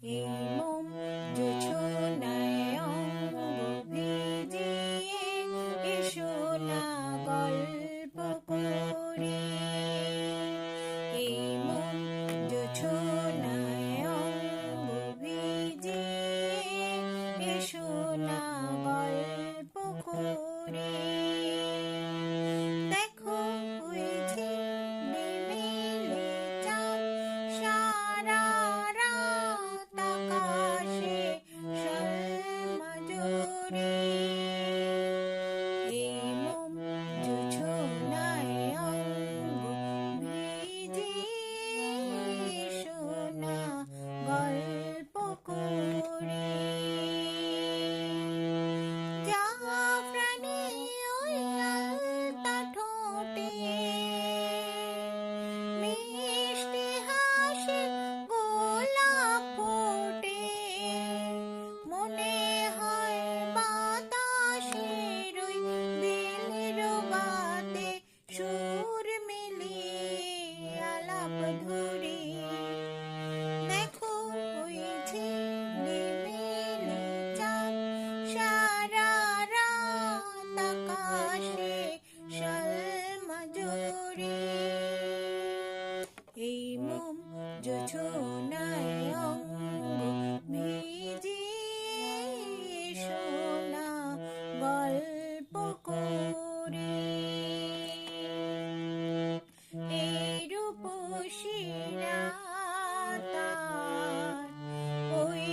এই মোম জোছনায় অঙ্গ ভিজিয়ে এসো না গল্প করি। এই মোম জোছনায় অঙ্গ ভিজিয়ে এসো না গল্প করি। দেখো ওই ঝিলমিলে চাঁদ সারা রাত আকাশে শর্মা জোরে। এই মোম জোছনায় অঙ্গ ভিজিয়ে এসো না গল্প করি। জাফরানে ওই আলতা ঠোঁটে মিষ্টি হাসি গোলাপ ফোটে। মনে হয় বাতাসের ওই দিলের বাতে সুর মিলিয়ে আলাপ ধরে। দেখো ওই ঝিলমিলে চাঁদ সারা রাত আকাশে শর্মা জোরে। এই মোম জোছনায় অঙ্গ ভিজিয়ে এসো না গল্প করি। এই রূপসী রাত ওই